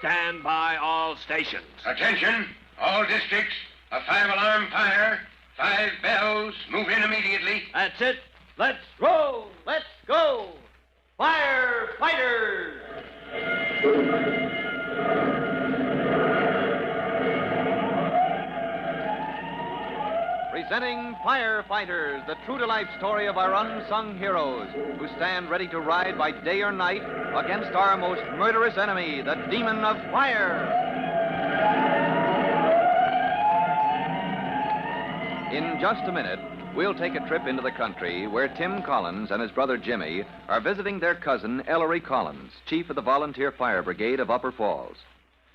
stand by all stations. Attention, all districts. A 5-alarm fire. 5 bells. Move in immediately. That's it. Let's roll. Let's go. Firefighters! Presenting Firefighters, the true-to-life story of our unsung heroes who stand ready to ride by day or night against our most murderous enemy, the demon of fire. In just a minute, we'll take a trip into the country where Tim Collins and his brother Jimmy are visiting their cousin Ellery Collins, chief of the Volunteer Fire Brigade of Upper Falls.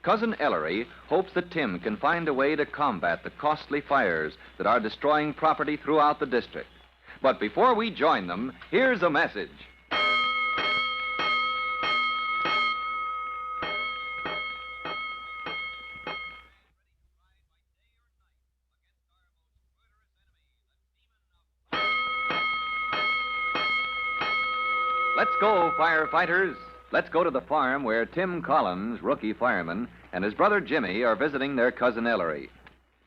Cousin Ellery hopes that Tim can find a way to combat the costly fires that are destroying property throughout the district. But before we join them, here's a message. Let's go, firefighters. Let's go to the farm where Tim Collins, rookie fireman, and his brother Jimmy are visiting their cousin Ellery.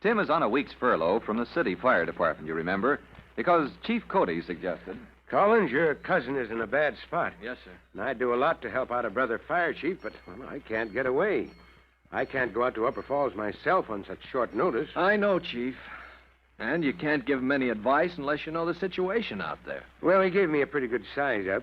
Tim is on a week's furlough from the city fire department, you remember, because Chief Cody suggested. Collins, your cousin is in a bad spot. Yes, sir. And I'd do a lot to help out a brother fire chief, but well, I can't get away. I can't go out to Upper Falls myself on such short notice. I know, Chief. And you can't give him any advice unless you know the situation out there. Well, he gave me a pretty good size up.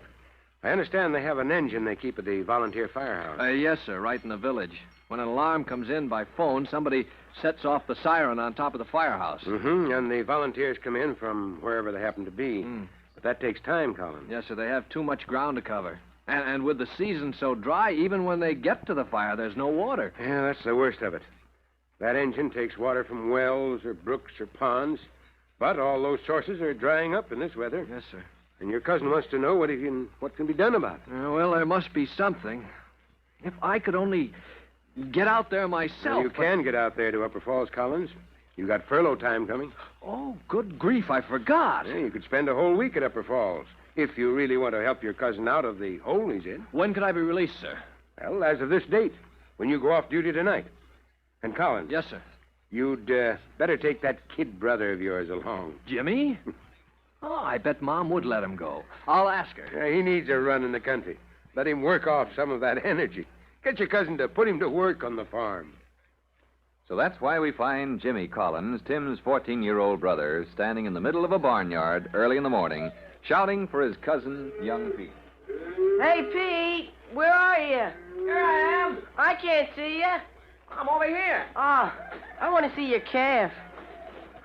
I understand they have an engine they keep at the volunteer firehouse. Yes, sir, right in the village. When an alarm comes in by phone, somebody sets off the siren on top of the firehouse. Mm-hmm, and the volunteers come in from wherever they happen to be. But that takes time, Collins. Yes, sir, they have too much ground to cover. And with the season so dry, even when they get to the fire, there's no water. Yeah, that's the worst of it. That engine takes water from wells or brooks or ponds. But all those sources are drying up in this weather. Yes, sir. And your cousin wants to know what can be done about it. Well, there must be something. If I could only get out there myself. Well, you can get out there to Upper Falls, Collins. You got furlough time coming. Oh, good grief, I forgot. Yeah, you could spend a whole week at Upper Falls if you really want to help your cousin out of the hole he's in. When could I be released, sir? Well, as of this date, when you go off duty tonight. And Collins. Yes, sir. You'd better take that kid brother of yours along. Jimmy? Oh, I bet Mom would let him go. I'll ask her. Yeah, he needs a run in the country. Let him work off some of that energy. Get your cousin to put him to work on the farm. So that's why we find Jimmy Collins, Tim's 14-year-old brother, standing in the middle of a barnyard early in the morning, shouting for his cousin, young Pete. Hey, Pete, where are you? Here I am. I can't see you. I'm over here. Oh, I want to see your calf.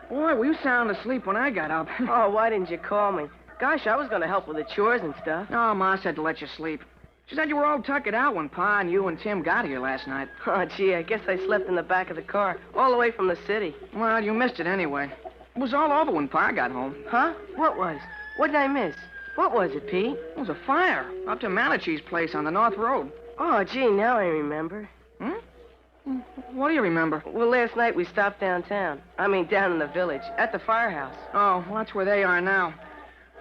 Boy, were you sound asleep when I got up. Oh, why didn't you call me? Gosh, I was going to help with the chores and stuff. No, Ma said to let you sleep. She said you were all tuckered out when Pa and you and Tim got here last night. Oh, gee, I guess I slept in the back of the car, all the way from the city. Well, you missed it anyway. It was all over when Pa got home. Huh? What was? What did I miss? What was it, Pete? It was a fire up to Malachi's place on the North Road. Oh, gee, now I remember. What do you remember? Well, last night we stopped downtown. I mean, down in the village, at the firehouse. Oh, well, that's where they are now.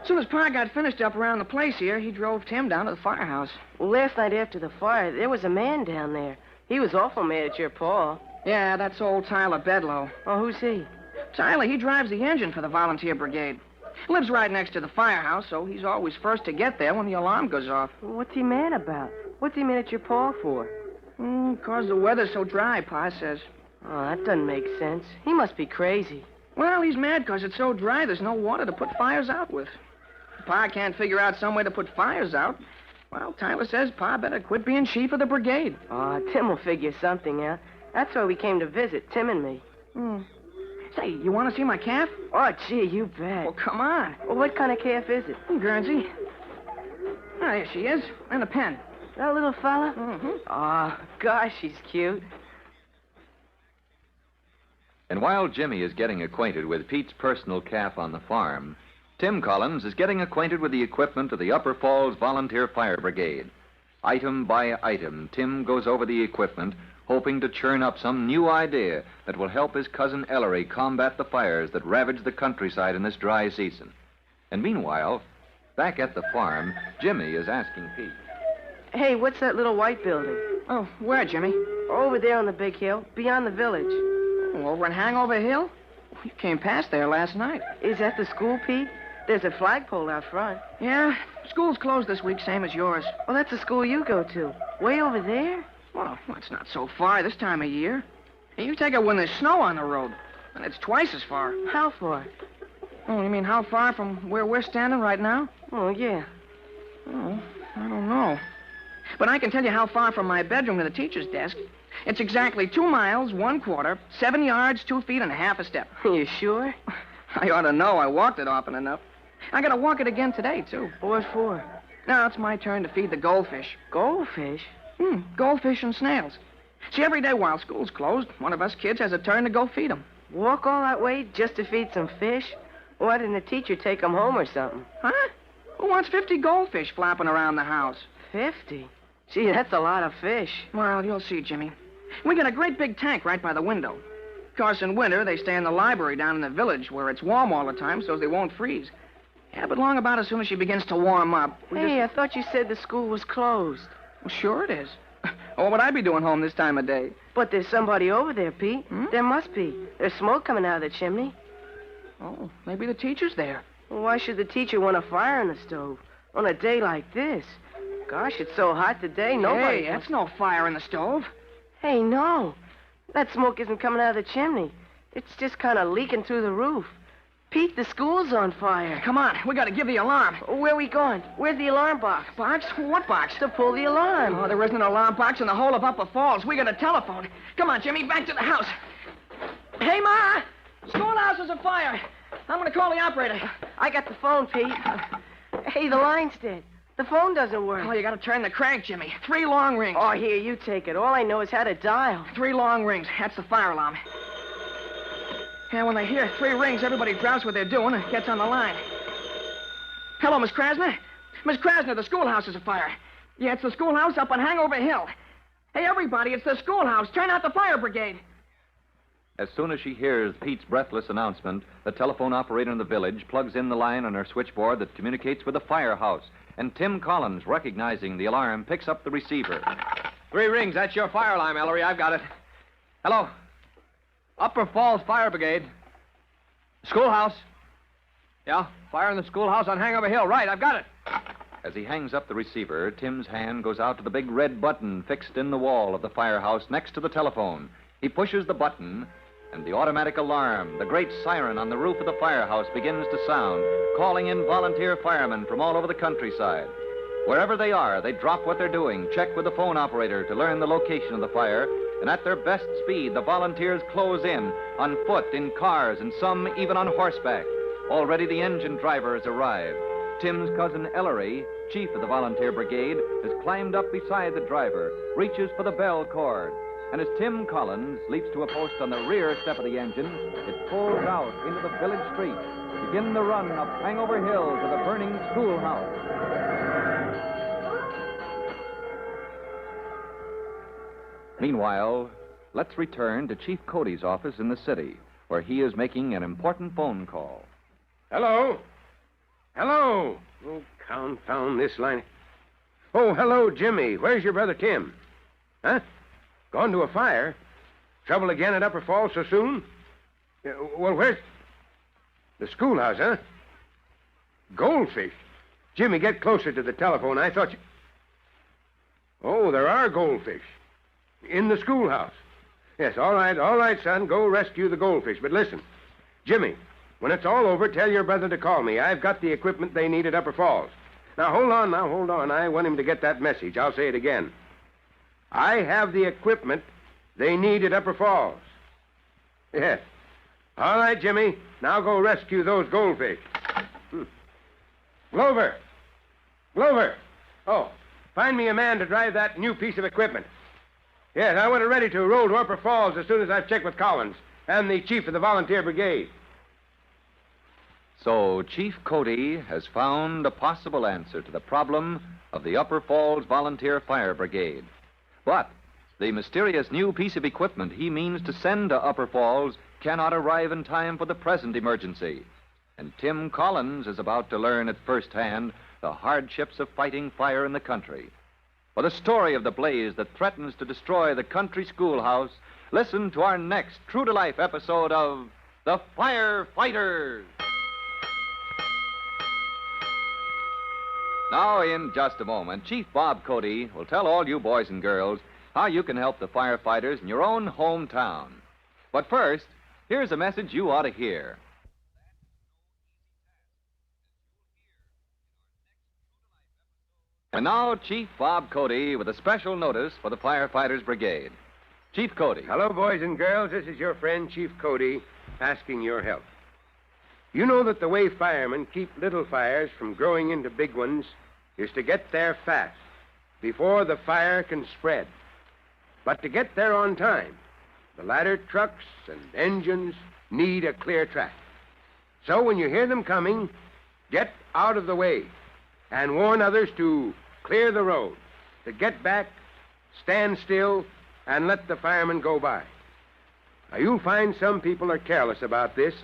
As soon as Pa got finished up around the place here, he drove Tim down to the firehouse. Well, last night after the fire, there was a man down there. He was awful mad at your pa. Yeah, that's old Tyler Bedlow. Oh, who's he? Tyler, he drives the engine for the volunteer brigade. Lives right next to the firehouse, so he's always first to get there when the alarm goes off. What's he mad about? What's he mad at your pa for? 'Cause the weather's so dry, Pa says. Oh, that doesn't make sense. He must be crazy. Well, he's mad 'cause it's so dry there's no water to put fires out with. If Pa can't figure out some way to put fires out, well, Tyler says Pa better quit being chief of the brigade. Oh, Tim will figure something out. That's why we came to visit, Tim and me. Say, you want to see my calf? Oh, gee, you bet. Well, come on. Well, what kind of calf is it? Guernsey. Oh, there she is, and a pen. That little fella? Mm-hmm. Oh, gosh, she's cute. And while Jimmy is getting acquainted with Pete's personal calf on the farm, Tim Collins is getting acquainted with the equipment of the Upper Falls Volunteer Fire Brigade. Item by item, Tim goes over the equipment, hoping to churn up some new idea that will help his cousin Ellery combat the fires that ravage the countryside in this dry season. And meanwhile, back at the farm, Jimmy is asking Pete. Hey, what's that little white building? Oh, where, Jimmy? Over there on the big hill, beyond the village. Oh, over in Hangover Hill? You came past there last night. Is that the school, Pete? There's a flagpole out front. Yeah, school's closed this week, same as yours. Well, that's the school you go to. Way over there? Well, it's not so far this time of year. You take it when there's snow on the road, and it's twice as far. How far? Oh, you mean how far from where we're standing right now? Oh, yeah. Oh, I don't know. But I can tell you how far from my bedroom to the teacher's desk. It's exactly 2 miles, 1/4, 7 yards, 2 feet, and half a step. You sure? I ought to know. I walked it often enough. I gotta walk it again today, too. What for? Now it's my turn to feed the goldfish. Goldfish? Goldfish and snails. See, every day while school's closed, one of us kids has a turn to go feed them. Walk all that way just to feed some fish? Why didn't the teacher take them home or something? Huh? Who wants 50 goldfish flapping around the house? 50? Gee, that's a lot of fish. Well, you'll see, Jimmy. We got a great big tank right by the window. Of course, in winter, they stay in the library down in the village where it's warm all the time so they won't freeze. Yeah, but long about as soon as she begins to warm up. I thought you said the school was closed. Well, sure it is. What would I be doing home this time of day? But there's somebody over there, Pete. There must be. There's smoke coming out of the chimney. Oh, maybe the teacher's there. Well, why should the teacher want a fire in the stove on a day like this? Gosh, it's so hot today, nobody... Hey, that's no fire in the stove. Hey, no. That smoke isn't coming out of the chimney. It's just kind of leaking through the roof. Pete, the school's on fire. Come on, we gotta give the alarm. Where are we going? Where's the alarm box? Box? What box? To pull the alarm. Oh, there isn't an alarm box in the whole of Upper Falls. We got a telephone. Come on, Jimmy, back to the house. Hey, Ma! Schoolhouse is afire. I'm gonna call the operator. I got the phone, Pete. Hey, the line's dead. The phone doesn't work. Oh, you gotta turn the crank, Jimmy. 3 long rings. Oh, here, you take it. All I know is how to dial. 3 long rings. That's the fire alarm. Yeah, when they hear 3 rings, everybody drops what they're doing and gets on the line. Hello, Miss Krasner? Miss Krasner, the schoolhouse is afire. Yeah, it's the schoolhouse up on Hangover Hill. Hey, everybody, it's the schoolhouse. Turn out the fire brigade. As soon as she hears Pete's breathless announcement, the telephone operator in the village plugs in the line on her switchboard that communicates with the firehouse. And Tim Collins, recognizing the alarm, picks up the receiver. 3 rings. That's your fire alarm, Ellery. I've got it. Hello. Upper Falls Fire Brigade. Schoolhouse. Yeah, fire in the schoolhouse on Hangover Hill. Right, I've got it. As he hangs up the receiver, Tim's hand goes out to the big red button fixed in the wall of the firehouse next to the telephone. He pushes the button, and the automatic alarm, the great siren on the roof of the firehouse, begins to sound, calling in volunteer firemen from all over the countryside. Wherever they are, they drop what they're doing, check with the phone operator to learn the location of the fire, and at their best speed, the volunteers close in, on foot, in cars, and some even on horseback. Already the engine driver has arrived. Tim's cousin Ellery, chief of the volunteer brigade, has climbed up beside the driver, reaches for the bell cord. And as Tim Collins leaps to a post on the rear step of the engine, it pulls out into the village street, to begin the run up Hangover Hill to the burning schoolhouse. Meanwhile, let's return to Chief Cody's office in the city, where he is making an important phone call. Hello? Hello? Oh, confound this line. Oh, hello, Jimmy. Where's your brother Tim? Huh? Gone to a fire? Trouble again at Upper Falls so soon? Well, where's... The schoolhouse, huh? Goldfish? Jimmy, get closer to the telephone. I thought you... Oh, there are goldfish. In the schoolhouse. Yes, all right, son. Go rescue the goldfish. But listen, Jimmy, when it's all over, tell your brother to call me. I've got the equipment they need at Upper Falls. Now, hold on. I want him to get that message. I'll say it again. I have the equipment they need at Upper Falls. Yes. All right, Jimmy. Now go rescue those goldfish. Glover. Oh, find me a man to drive that new piece of equipment. Yes, I want it ready to roll to Upper Falls as soon as I've checked with Collins and the chief of the volunteer brigade. So Chief Cody has found a possible answer to the problem of the Upper Falls Volunteer Fire Brigade. But the mysterious new piece of equipment he means to send to Upper Falls cannot arrive in time for the present emergency. And Tim Collins is about to learn at first hand the hardships of fighting fire in the country. For the story of the blaze that threatens to destroy the country schoolhouse, listen to our next true-to-life episode of The Firefighters. Now, in just a moment, Chief Bob Cody will tell all you boys and girls how you can help the firefighters in your own hometown. But first, here's a message you ought to hear. And now, Chief Bob Cody with a special notice for the Firefighters Brigade. Chief Cody. Hello, boys and girls. This is your friend, Chief Cody, asking your help. You know that the way firemen keep little fires from growing into big ones is to get there fast, before the fire can spread. But to get there on time, the ladder trucks and engines need a clear track. So when you hear them coming, get out of the way and warn others to clear the road, to get back, stand still, and let the firemen go by. Now, you'll find some people are careless about this,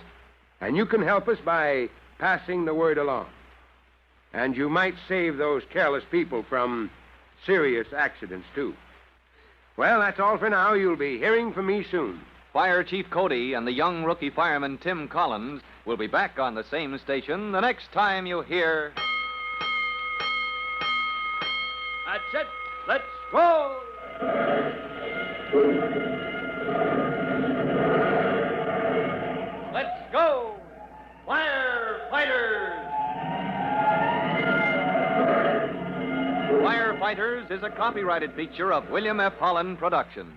and you can help us by passing the word along. And you might save those careless people from serious accidents, too. Well, that's all for now. You'll be hearing from me soon. Fire Chief Cody and the young rookie fireman Tim Collins will be back on the same station the next time you hear... That's it. Let's go! Let's go, Firefighters! Firefighters is a copyrighted feature of William F. Holland Productions.